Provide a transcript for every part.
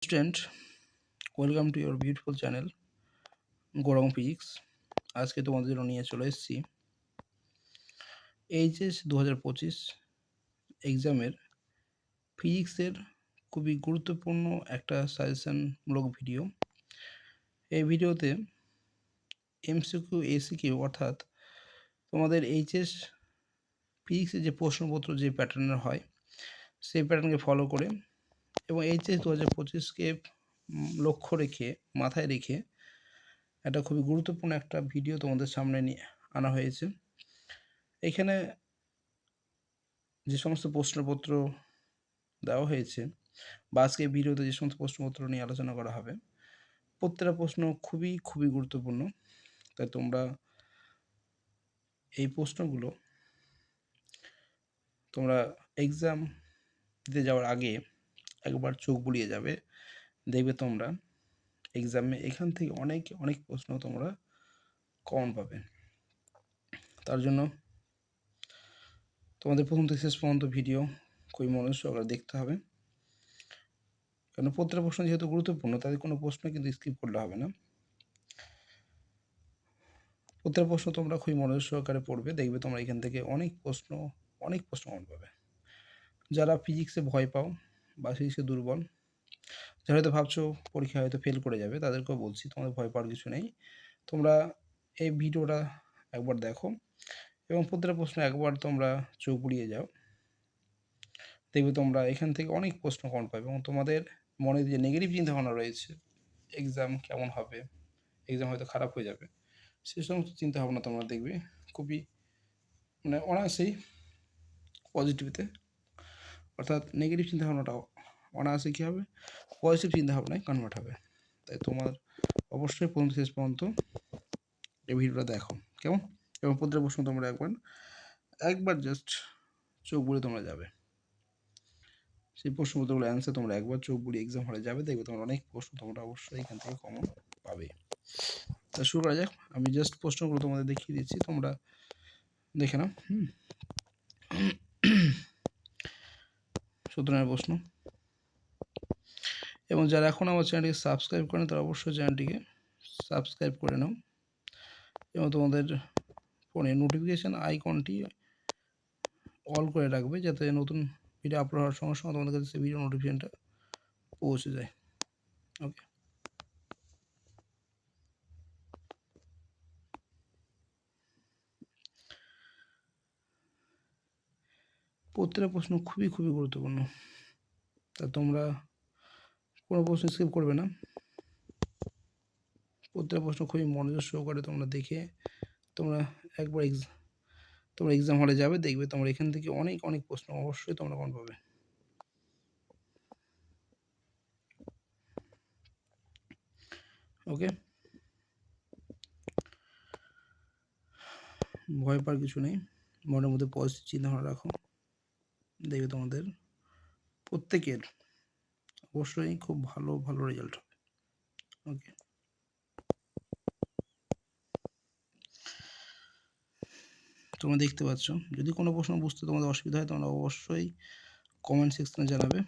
Student, welcome to your beautiful channel Gaurang physics. আজকে তোমাদের জন্য নিয়ে চলে এসেছি এইচএস 2025 এক্সামের ফিজিক্সের খুবই গুরুত্বপূর্ণ একটা সাজেশনমূলক ভিডিও। এই ভিডিওতে এমসিকিউ এসিকিউ অর্থাৎ তোমাদের এইচএস ফিজিক্সের যে প্রশ্নপত্র যে প্যাটার্নের হয় সেই প্যাটার্নকে ফলো করে এবং এইচএস 2025কে লক্ষ্য রেখে মাথায় রেখে একটা খুবই গুরুত্বপূর্ণ একটা ভিডিও তোমাদের সামনে নিয়ে আনা হয়েছে। এখানে যে সমস্ত প্রশ্নপত্র দেওয়া হয়েছে বা আজকে ভিডিওতে যে সমস্ত প্রশ্নপত্র নিয়ে আলোচনা করা হবে, প্রত্যেকটা প্রশ্ন খুবই গুরুত্বপূর্ণ। তাই তোমরা এই প্রশ্নগুলো তোমরা এক্সাম দিতে যাওয়ার আগে একবার চোখ বুলিয়ে যাবে, দেখবে তোমরা এক্সামে এখান থেকে অনেক প্রশ্ন তোমরা কমন পাবে। তার জন্য তোমাদের প্রথম থেকে শেষ পর্যন্ত ভিডিও খুবই মনোযোগ সহকারে দেখতে হবে, কারণ প্রত্যেকটা প্রশ্ন যেহেতু গুরুত্বপূর্ণ তাদের কোনো প্রশ্ন কিন্তু স্কিপ করলে হবে না। প্রত্যেকটা প্রশ্ন তোমরা খুবই মনোযোগ সহকারে পড়বে, দেখবে তোমরা এখান থেকে অনেক প্রশ্ন কমন পাবে। যারা ফিজিক্সে ভয় পাও বা ফিজিক্সে দুর্বল, যারা হয়তো ভাবছো পরীক্ষায় হয়তো ফেল করে যাবে, তাদেরকেও বলছি তোমাদের ভয় পাওয়ার কিছু নেই। তোমরা এই ভিডিওটা একবার দেখো এবং প্রত্যেকটা প্রশ্ন একবার তোমরা চোখ বুলিয়ে যাও, দেখবে তোমরা এখান থেকে অনেক প্রশ্ন কমন পাবে এবং তোমাদের মনে যে নেগেটিভ চিন্তাভাবনা রয়েছে এক্সাম কেমন হবে, এক্সাম হয়তো খারাপ হয়ে যাবে, সে সমস্ত চিন্তাভাবনা তোমরা দেখবে খুবই অনায়াসেই পজিটিভতে, অর্থাৎ নেগেটিভ চিন্তাভাবনাটাও অনায়াসে কী হবে, পজিটিভ চিন্তাভাবনায় কনভার্ট হবে। তাই তোমার অবশ্যই প্রথম শেষ পর্যন্ত এই ভিডিওটা দেখো, কেমন? এবং প্রত্যেকটা প্রশ্ন তোমরা একবার জাস্ট চোখ বুলিয়ে তোমরা যাবে, সেই প্রশ্নপত্রগুলো অ্যান্সার তোমরা একবার চোখ বুলিয়ে এক্সাম হলে যাবে, দেখবে তোমরা অনেক প্রশ্ন তোমরা অবশ্যই এখান থেকে কমন পাবে। তা শুরু করা যাক। আমি জাস্ট প্রশ্নগুলো তোমাদের দেখিয়ে দিচ্ছি, তোমরা দেখে নাও। 17 নম্বর প্রশ্ন, এবং যারা এখন আমার চ্যানেলটিকে সাবস্ক্রাইব করেন তারা অবশ্যই চ্যানেলটিকে সাবস্ক্রাইব করে নাও এবং তোমাদের ফোনে নোটিফিকেশান আইকনটি অল করে রাখবে, যাতে নতুন ভিডিও আপলোড হওয়ার সঙ্গে সঙ্গে তোমাদের কাছে সেই ভিডিও নোটিফিকেশানটা পৌঁছে যায়। ওকে, প্রত্যেকটা প্রশ্ন খুবই গুরুত্বপূর্ণ, তা তোমরা কোনো প্রশ্ন স্কিপ করবে না। প্রত্যেকটা প্রশ্ন খুবই মনোযোগ সহকারে তোমরা দেখে তোমরা একবার তোমরা এক্সাম হলে যাবে, দেখবে তোমরা এখান থেকে অনেক প্রশ্ন অবশ্যই তোমরা কমন পাবে। ওকে, ভয় পাওয়ার কিছু নেই, মনের মধ্যে পজিটিভ চিন্তাভাবনা রাখো, দেখবে তোমাদের প্রত্যেকের অবশ্যই খুব ভালো রেজাল্ট হবে। ওকে, তোমরা দেখতে পাচ্ছ, যদি কোনো প্রশ্ন বুঝতে তোমাদের অসুবিধা হয় তোমরা অবশ্যই কমেন্ট সেকশনে জানাবে।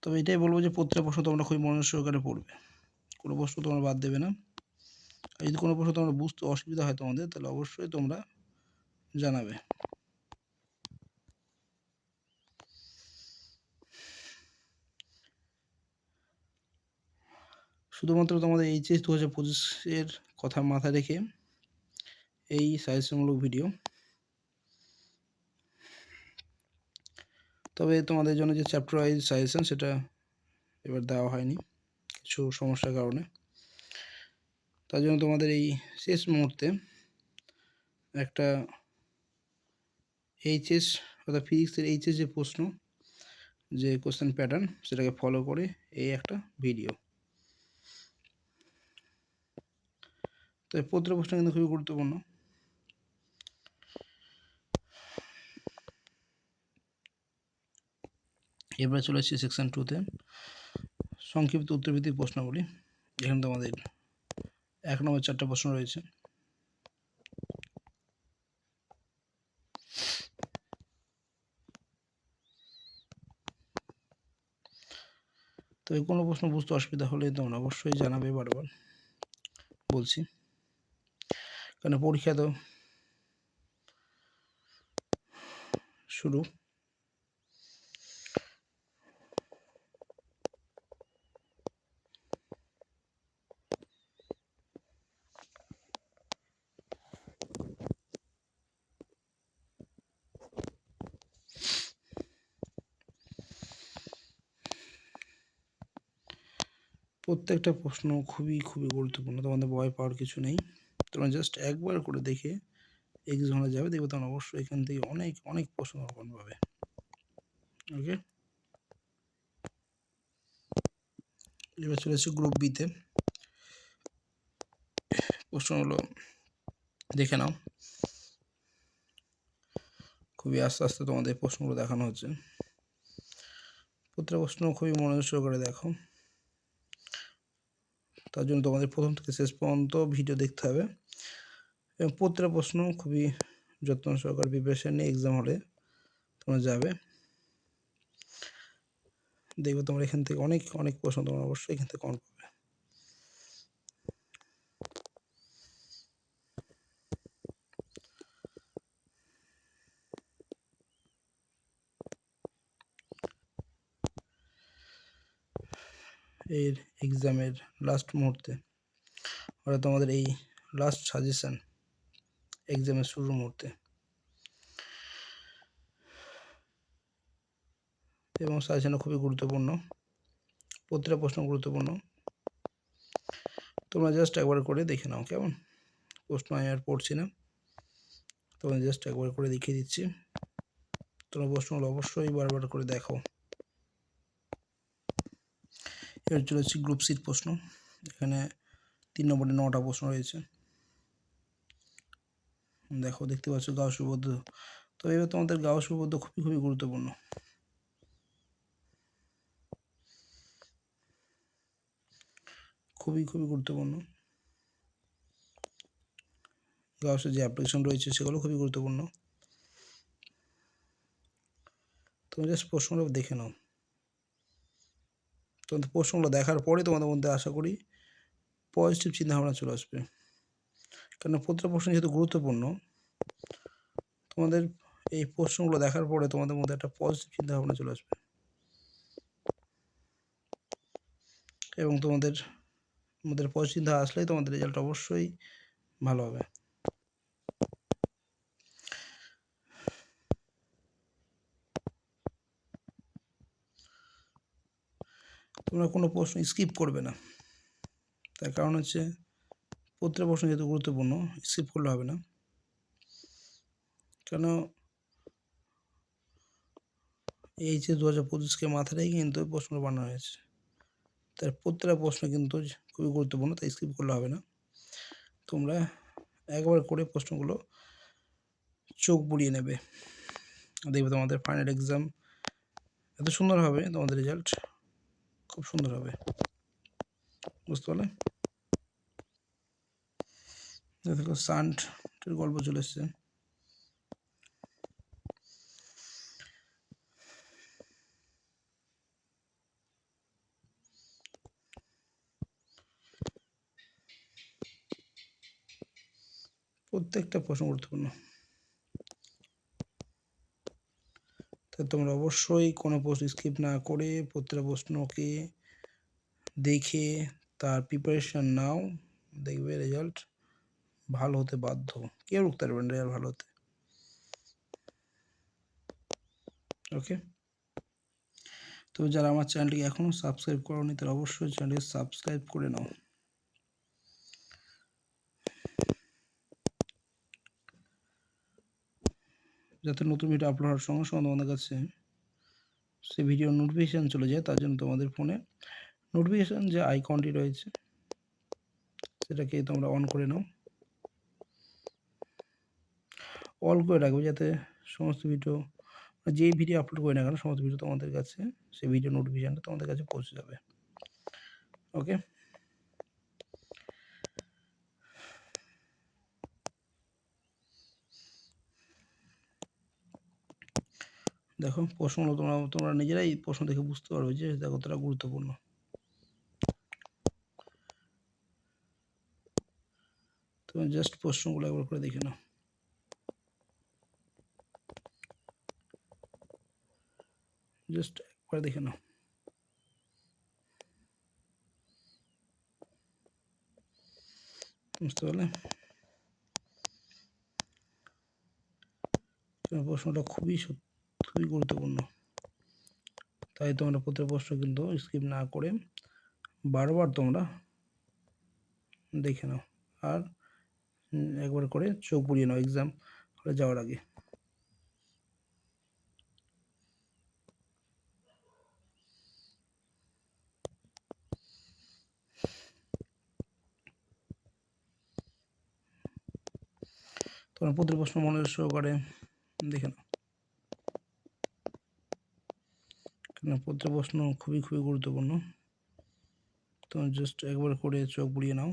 তবে এটাই বলবো যে প্রত্যেকটা প্রশ্ন তোমরা খুবই মনোযোগ সহকারে পড়বে, কোনো প্রশ্ন তোমরা বাদ দেবে না। আর যদি কোনো প্রশ্ন তোমরা বুঝতে অসুবিধা হয় তোমাদের, তাহলে অবশ্যই তোমরা জানাবে। শুধুমাত্র তোমাদের এইচএস 2025-এর কথা মাথায় রেখে এই সাজেশনমূলক ভিডিও। তবে তোমাদের জন্য যে চ্যাপ্টার ওয়াইজ সাজেশন সেটা এবার দেওয়া হয়নি কিছু সমস্যার কারণে, তার জন্য তোমাদের এই শেষ মুহূর্তে একটা এইচএস অর্থাৎ ফিজিক্সের এইচএস যে প্রশ্ন যে কোশ্চেন প্যাটার্ন সেটাকে ফলো করে এই একটা ভিডিও। তো এই প্রত্যেকটা প্রশ্ন কিন্তু খুবই গুরুত্বপূর্ণ। এবার চলে এসেছি সেকশন 2-তে, সংক্ষিপ্ত উত্তরভিত্তিক প্রশ্নগুলি। এখানে তোমাদের 1 নম্বর 4টা প্রশ্ন রয়েছে। তবে কোনো প্রশ্ন বুঝতে অসুবিধা হলে তোমরা অবশ্যই জানাবে, বারবার বলছি, কারণ পরীক্ষা তো শুরু। প্রত্যেকটা প্রশ্ন খুবই গুরুত্বপূর্ণ, তোমাদের ভয় পাওয়ার কিছু নেই। তোমরা জাস্ট একবার করে দেখে এক্সামে যাবে, দেখবে তোমরা অবশ্যই এখান থেকে অনেক প্রশ্ন পাবে। ওকে, এবার চলে এসেছি গ্রুপ বিতে। প্রশ্নগুলো দেখে নাও, খুবই আস্তে আস্তে তোমাদের প্রশ্নগুলো দেখানো হচ্ছে। প্রত্যেকটা প্রশ্ন খুবই মনোযোগ সহকারে দেখো, তার জন্য তোমাদের প্রথম থেকে শেষ পর্যন্ত ভিডিও দেখতে হবে, এবং প্রত্যেকটা প্রশ্ন খুবই যত্ন সহকারে প্রিপারেশন নিয়ে এক্সাম হলে তোমরা যাবে, দেখবে তোমরা এখান থেকে অনেক প্রশ্ন তোমরা অবশ্যই এখান থেকে কমন পাবে। এর এক্সামের লাস্ট মুহূর্তে, অর্থাৎ তোমাদের এই লাস্ট সাজেশন এক্সামের শুরুর মুহূর্তে, এবং সাজেশনও খুবই গুরুত্বপূর্ণ, প্রতিটা প্রশ্ন গুরুত্বপূর্ণ। তোমরা জাস্ট একবার করে দেখে নাও, কেমন? প্রশ্ন আমি আর পড়ছি না, তোমরা জাস্ট একবার করে দেখিয়ে দিচ্ছি, তোমরা প্রশ্নগুলো অবশ্যই বারবার করে দেখো। এবার চলে যাচ্ছি গ্রুপ সির প্রশ্ন। এখানে 3 নম্বরে 9টা প্রশ্ন রয়েছে, দেখো, দেখতে পাচ্ছ গাউস উপপাদ্য। তো এবার তোমাদের গাউস উপপাদ্য খুবই গুরুত্বপূর্ণ, খুবই গুরুত্বপূর্ণ। গাউসের যে অ্যাপ্লিকেশন রয়েছে সেগুলো খুবই গুরুত্বপূর্ণ। তুমি জাস্ট প্রশ্নগুলো দেখে নাও, তোমাদের প্রশ্নগুলো দেখার পরে তোমাদের মধ্যে আশা করি পজিটিভ চিন্তাভাবনা চলে আসবে, কারণ প্রত্যেকটা প্রশ্ন যেহেতু গুরুত্বপূর্ণ, তোমাদের এই প্রশ্নগুলো দেখার পরে তোমাদের মধ্যে একটা পজিটিভ চিন্তাভাবনা চলে আসবে, এবং তোমাদের মধ্যে পজিটিভ চিন্তা আসলেই তোমাদের রেজাল্ট অবশ্যই ভালো হবে। তোমরা কোনো প্রশ্ন স্কিপ করবে না, তার কারণ হচ্ছে প্রত্যেকটা প্রশ্ন যেহেতু গুরুত্বপূর্ণ, স্কিপ করলে হবে না, কেন এই যে 2025কে মাথায় রেখে কিন্তু প্রশ্ন বানানো হয়েছে, তার প্রত্যেকটা প্রশ্ন কিন্তু খুবই গুরুত্বপূর্ণ, তাই স্কিপ করলে হবে না। তোমরা একবার করে প্রশ্নগুলো চোখ বুলিয়ে নেবে, দেখবে তোমাদের ফাইনাল এক্সাম এত সুন্দর হবে, তোমাদের রেজাল্ট খুব সুন্দর হবে, বুঝতে পারলে? দেখো সান্টের গল্প চলে এসছে। প্রত্যেকটা প্রশ্ন গুরুত্বপূর্ণ, তাই তোমরা অবশ্যই কোনো প্রশ্ন স্কিপ না করে প্রত্যেকটা প্রশ্নকে দেখে তার প্রিপারেশন নাও, দেখবে রেজাল্ট ভালো হতে বাধ্য, কেউ রুখতে পারবেন রেজাল্ট ভালো হতে। ওকে, তো যারা আমার চ্যানেলটিকে এখনও সাবস্ক্রাইব করোনি তারা অবশ্যই চ্যানেলটিকে সাবস্ক্রাইব করে নাও, যাতে নতুন ভিডিও আপলোড হওয়ার সঙ্গে সঙ্গে তোমাদের কাছে সে ভিডিও নোটিফিকেশান চলে যায়। তার জন্য তোমাদের ফোনে নোটিফিকেশান যে আইকনটি রয়েছে সেটাকে তোমরা অন করে নাও, অল করে রাখবে, যাতে সমস্ত ভিডিও, যেই ভিডিও আপলোড করি না কেন, সমস্ত ভিডিও তোমাদের কাছে, সেই ভিডিও নোটিফিকেশানটা তোমাদের কাছে পৌঁছে যাবে। ওকে, দেখো প্রশ্নগুলো তোমরা নিজেরাই প্রশ্ন দেখে বুঝতে পারবে যে এটা কতটা গুরুত্বপূর্ণ। তুমি জাস্ট প্রশ্নগুলো একবার করে দেখে নাও। জাস্ট একবার দেখে নাও। বুঝতে পারলে? প্রশ্নটা খুবই গুরুত্বপূর্ণ, তাই তোমরা প্রত্যেক প্রশ্ন কিন্তু স্কিপ না করে বারবার তোমরা দেখে নাও আর একবার করে চোখ বুলিয়ে নাও এক্সাম হলে যাওয়ার আগে। তোমরা প্রত্যেক প্রশ্ন মনোযোগ সহকারে দেখে নাও, কেন প্রত্যেক প্রশ্ন খুবই গুরুত্বপূর্ণ। তোমরা জাস্ট একবার করে চোখ বুলিয়ে নাও,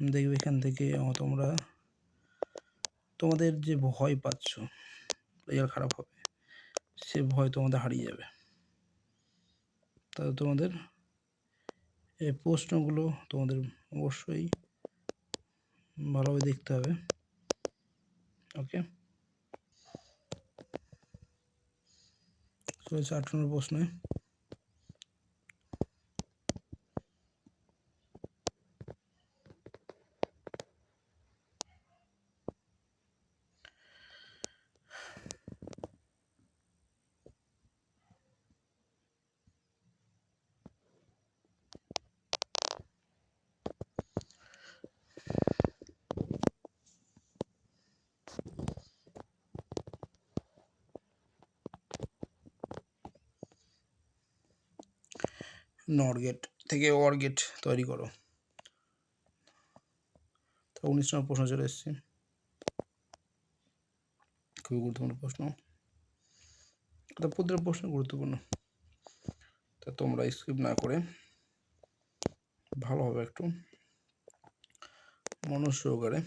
দেখবে এখান থেকে তোমরা তোমাদের যে ভয় পাচ্ছ রেজাল্ট খারাপ হবে, সে ভয় তোমাদের হারিয়ে যাবে। তাহলে তোমাদের এই প্রশ্নগুলো তোমাদের অবশ্যই ভালোভাবে দেখতে হবে। ওকে, চলেছে 8 নম্বর প্রশ্নে। নর গেট থেকে ওর গেট তৈরি করো। তো 19 নম্বর প্রশ্ন চলে এসেছে, খুবই গুরুত্বপূর্ণ প্রশ্ন। এটা প্রত্যেক প্রশ্ন গুরুত্বপূর্ণ, তা তোমরা স্কিপ না করে ভালোভাবে একটু মনোযোগ সহকারে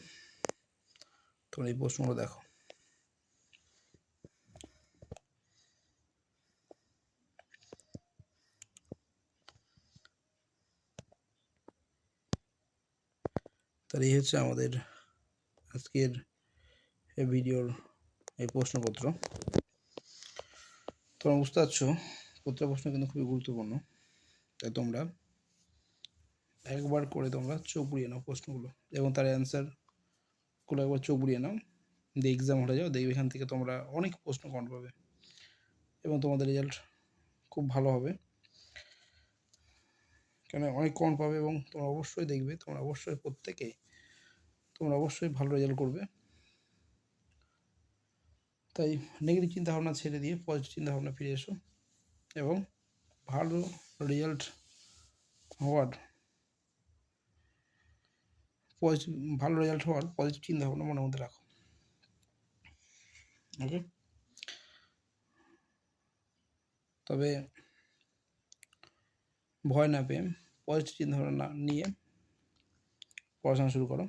তোমরা এই প্রশ্নগুলো দেখো। তাহলে এই হচ্ছে আমাদের আজকের এই ভিডিওর এই প্রশ্নপত্র। তোমরা বুঝতে পারছো প্রত্যেক প্রশ্ন কিন্তু খুবই গুরুত্বপূর্ণ, তাই তোমরা একবার করে তোমরা চোখ বুলিয়ে নাও প্রশ্নগুলো এবং তার অ্যান্সারগুলো একবার চোখ বুলিয়ে নাও, দিয়ে এক্সাম হলে যাও, দেখবে এখান থেকে তোমরা অনেক প্রশ্ন কমন পাবে এবং তোমাদের রেজাল্ট খুব ভালো হবে। কেন অনেক কমন পাবে এবং তোমরা অবশ্যই দেখবে তোমরা অবশ্যই প্রত্যেকে তোমরা অবশ্যই ভালো রেজাল্ট করবে। তাই নেগেটিভ চিন্তাভাবনা ছেড়ে দিয়ে পজিটিভ চিন্তাভাবনা ফিরে এসো এবং ভালো রেজাল্ট হওয়ার পজিটিভ চিন্তাভাবনা মনের মধ্যে রাখো। ওকে, তবে ভয় না পেয়ে পজিটিভ চিন্তাভাবনা নিয়ে পড়াশোনা শুরু করো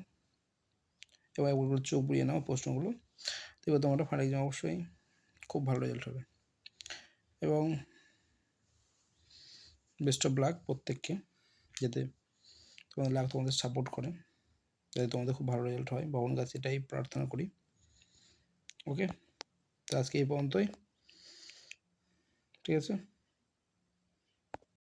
এবং একবার চোখ বুলিয়ে নাও প্রশ্নগুলো, দেখবে তোমরা ফাইনাল এক্সাম অবশ্যই খুব ভালো রেজাল্ট হবে। এবং বেস্ট অফ লাক প্রত্যেককে, যাতে তোমাদের লাক তোমাদের সাপোর্ট করে, যাতে তোমাদের খুব ভালো রেজাল্ট হয়, ভগবানের কাছে এটাই প্রার্থনা করি। ওকে, তো আজকে এই পর্যন্তই, ঠিক আছে।